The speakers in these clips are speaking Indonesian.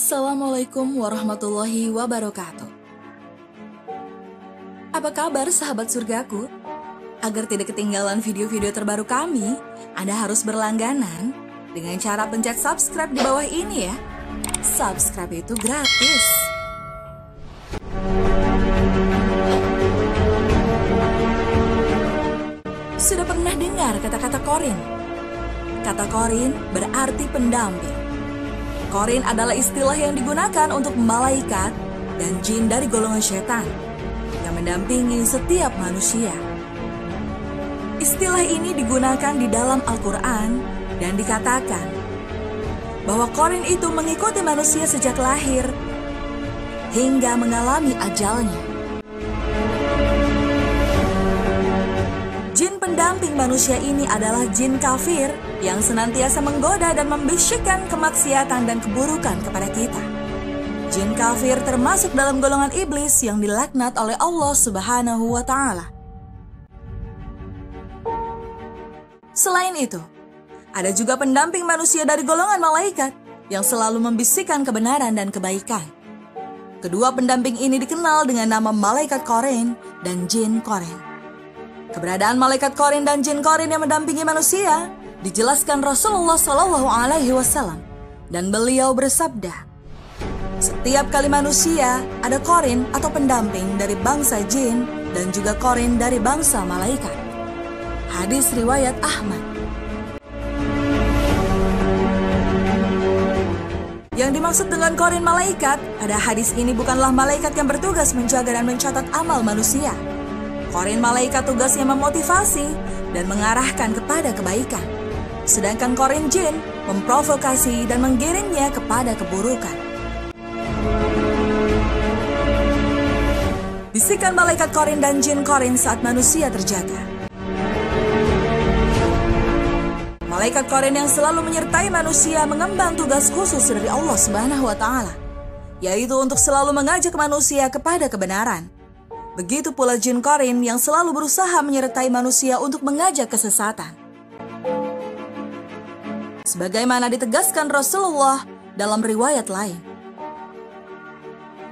Assalamualaikum warahmatullahi wabarakatuh. Apa kabar sahabat surgaku? Agar tidak ketinggalan video-video terbaru kami, Anda harus berlangganan dengan cara pencet subscribe di bawah ini ya. Subscribe itu gratis. Sudah pernah dengar kata-kata Qorin? Kata Qorin berarti pendamping. Qorin adalah istilah yang digunakan untuk malaikat dan jin dari golongan setan yang mendampingi setiap manusia. Istilah ini digunakan di dalam Al-Quran dan dikatakan bahwa Qorin itu mengikuti manusia sejak lahir hingga mengalami ajalnya. Jin pendamping manusia ini adalah jin kafir yang senantiasa menggoda dan membisikkan kemaksiatan dan keburukan kepada kita. Jin kafir termasuk dalam golongan iblis yang dilaknat oleh Allah Subhanahu wa Ta'ala. Selain itu, ada juga pendamping manusia dari golongan malaikat yang selalu membisikkan kebenaran dan kebaikan. Kedua pendamping ini dikenal dengan nama malaikat Qorin dan jin Qorin. Keberadaan malaikat Qorin dan jin Qorin yang mendampingi manusia dijelaskan Rasulullah Shallallahu Alaihi Wasallam, dan beliau bersabda, setiap kali manusia ada Qorin atau pendamping dari bangsa jin dan juga Qorin dari bangsa malaikat. Hadis riwayat Ahmad. Yang dimaksud dengan Qorin malaikat pada hadis ini bukanlah malaikat yang bertugas menjaga dan mencatat amal manusia. Qorin malaikat tugasnya memotivasi dan mengarahkan kepada kebaikan. Sedangkan Qorin jin memprovokasi dan menggiringnya kepada keburukan. Bisikan malaikat Qorin dan jin Qorin saat manusia terjaga. Malaikat Qorin yang selalu menyertai manusia mengemban tugas khusus dari Allah Subhanahu wa Ta'ala, yaitu untuk selalu mengajak manusia kepada kebenaran. Begitu pula jin Qorin yang selalu berusaha menyertai manusia untuk mengajak kesesatan. Sebagaimana ditegaskan Rasulullah dalam riwayat lain.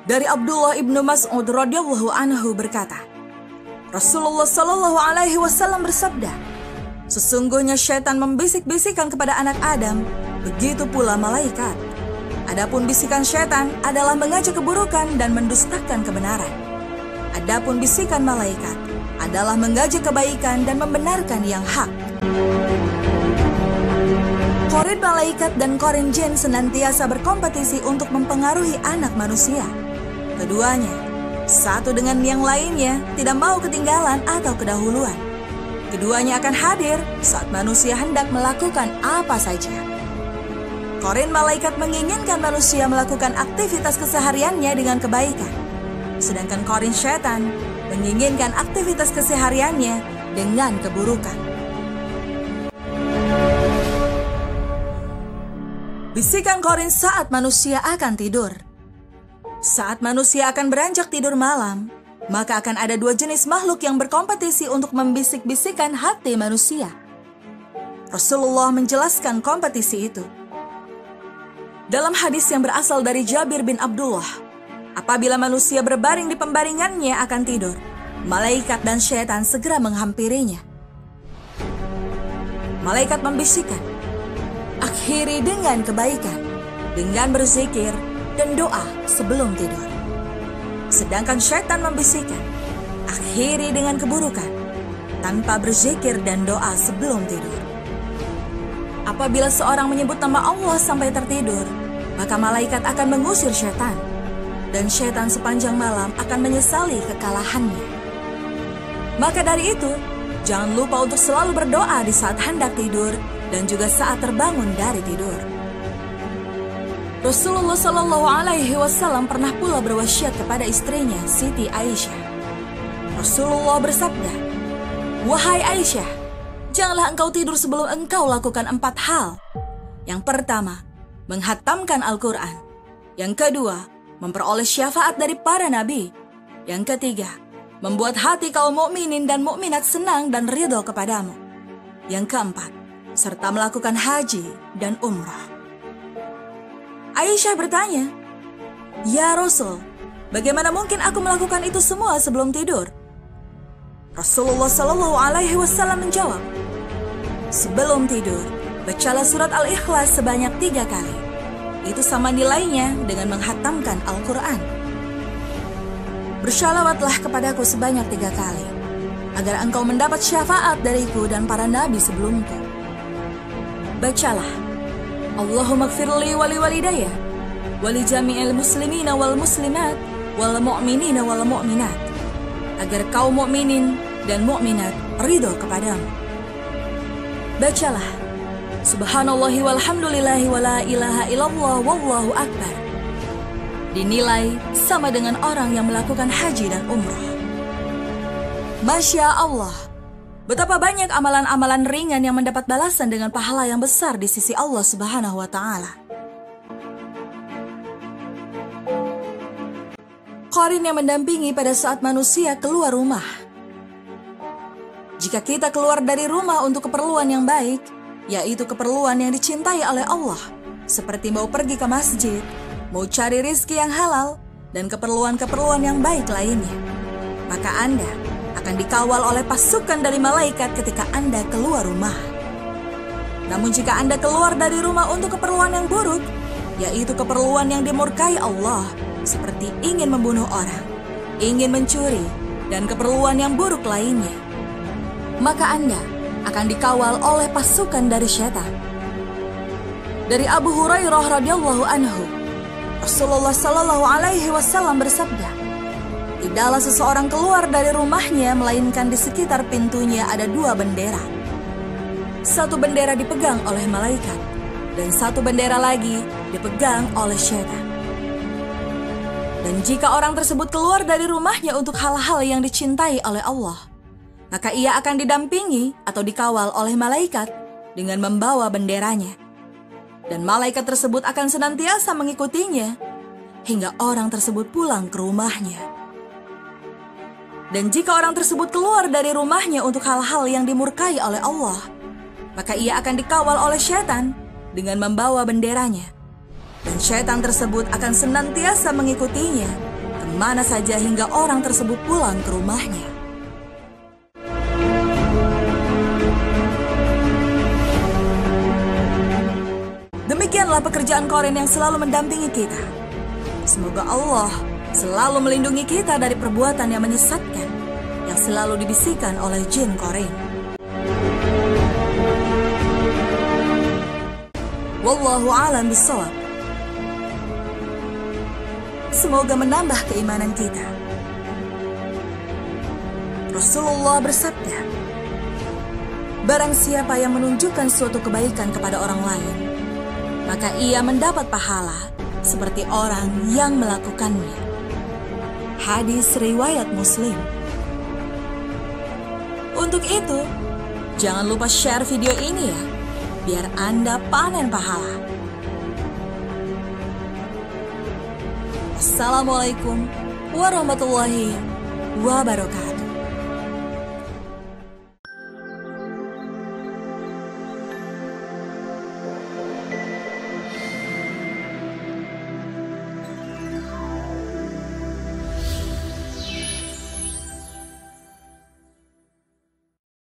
Dari Abdullah ibnu Mas'ud radhiyallahu anhu berkata, Rasulullah Shallallahu Alaihi Wasallam bersabda, sesungguhnya syaitan membisik-bisikan kepada anak Adam, begitu pula malaikat. Adapun bisikan syaitan adalah mengajak keburukan dan mendustakan kebenaran. Adapun bisikan malaikat adalah mengajak kebaikan dan membenarkan yang hak. Qorin malaikat dan Qorin jin senantiasa berkompetisi untuk mempengaruhi anak manusia. Keduanya, satu dengan yang lainnya, tidak mau ketinggalan atau kedahuluan. Keduanya akan hadir saat manusia hendak melakukan apa saja. Qorin malaikat menginginkan manusia melakukan aktivitas kesehariannya dengan kebaikan. Sedangkan Qorin syaitan menginginkan aktivitas kesehariannya dengan keburukan. Bisikan Qorin saat manusia akan tidur. Saat manusia akan beranjak tidur malam, maka akan ada dua jenis makhluk yang berkompetisi untuk membisik-bisikan hati manusia. Rasulullah menjelaskan kompetisi itu. Dalam hadis yang berasal dari Jabir bin Abdullah, apabila manusia berbaring di pembaringannya akan tidur, malaikat dan syaitan segera menghampirinya. Malaikat membisikkan, akhiri dengan kebaikan, dengan berzikir dan doa sebelum tidur. Sedangkan syaitan membisikkan, akhiri dengan keburukan, tanpa berzikir dan doa sebelum tidur. Apabila seorang menyebut nama Allah sampai tertidur, maka malaikat akan mengusir syaitan. Dan syaitan sepanjang malam akan menyesali kekalahannya. Maka dari itu, jangan lupa untuk selalu berdoa di saat hendak tidur dan juga saat terbangun dari tidur. Rasulullah Shallallahu Alaihi Wasallam pernah pula berwasiat kepada istrinya Siti Aisyah. Rasulullah bersabda, wahai Aisyah, janganlah engkau tidur sebelum engkau lakukan 4 hal. Yang pertama, menghatamkan Al-Quran. Yang kedua, memperoleh syafaat dari para nabi. Yang ketiga, membuat hati kaum mukminin dan mukminat senang dan ridho kepadamu. Yang keempat, serta melakukan haji dan umrah. Aisyah bertanya, "Ya Rasul, bagaimana mungkin aku melakukan itu semua sebelum tidur?" Rasulullah Shallallahu Alaihi Wasallam menjawab, "Sebelum tidur, bacalah surat Al-Ikhlas sebanyak 3 kali. Itu sama nilainya dengan menghatamkan Al-Quran. Bersyalawatlah kepadaku sebanyak 3 kali, agar engkau mendapat syafaat dariku dan para nabi sebelumku. Bacalah, Allahumma gfirli wali walidayya, wali jami'il muslimina wal muslimat, wal mu'minina wal mu'minat, agar kaum mukminin dan mukminat ridho kepadamu. Bacalah, Subhanallahi walhamdulillahi wa la ilaha illallah wallahu akbar. Dinilai sama dengan orang yang melakukan haji dan umrah. Masya Allah, betapa banyak amalan-amalan ringan yang mendapat balasan dengan pahala yang besar di sisi Allah Subhanahu wa Ta'ala. Qarin yang mendampingi pada saat manusia keluar rumah. Jika kita keluar dari rumah untuk keperluan yang baik, yaitu keperluan yang dicintai oleh Allah, seperti mau pergi ke masjid, mau cari rizki yang halal, dan keperluan-keperluan yang baik lainnya, maka Anda akan dikawal oleh pasukan dari malaikat ketika Anda keluar rumah. Namun jika Anda keluar dari rumah untuk keperluan yang buruk, yaitu keperluan yang dimurkai Allah, seperti ingin membunuh orang, ingin mencuri, dan keperluan yang buruk lainnya, maka Anda akan dikawal oleh pasukan dari syaitan. Dari Abu Hurairah radhiyallahu anhu, Rasulullah Shallallahu Alaihi Wasallam bersabda, "Tidaklah seseorang keluar dari rumahnya melainkan di sekitar pintunya ada 2 bendera. Satu bendera dipegang oleh malaikat, dan satu bendera lagi dipegang oleh syaitan. Dan jika orang tersebut keluar dari rumahnya untuk hal-hal yang dicintai oleh Allah, maka ia akan didampingi atau dikawal oleh malaikat dengan membawa benderanya. Dan malaikat tersebut akan senantiasa mengikutinya hingga orang tersebut pulang ke rumahnya. Dan jika orang tersebut keluar dari rumahnya untuk hal-hal yang dimurkai oleh Allah, maka ia akan dikawal oleh syaitan dengan membawa benderanya. Dan syaitan tersebut akan senantiasa mengikutinya kemana saja hingga orang tersebut pulang ke rumahnya." Demikianlah pekerjaan Qarin yang selalu mendampingi kita. Semoga Allah selalu melindungi kita dari perbuatan yang menyesatkan yang selalu dibisikkan oleh jin Qarin. Wallahu a'lam bishawab. Semoga menambah keimanan kita. Rasulullah bersabda, "Barang siapa yang menunjukkan suatu kebaikan kepada orang lain, maka ia mendapat pahala seperti orang yang melakukannya." Hadis riwayat Muslim. Untuk itu, jangan lupa share video ini ya, biar Anda panen pahala. Assalamualaikum warahmatullahi wabarakatuh.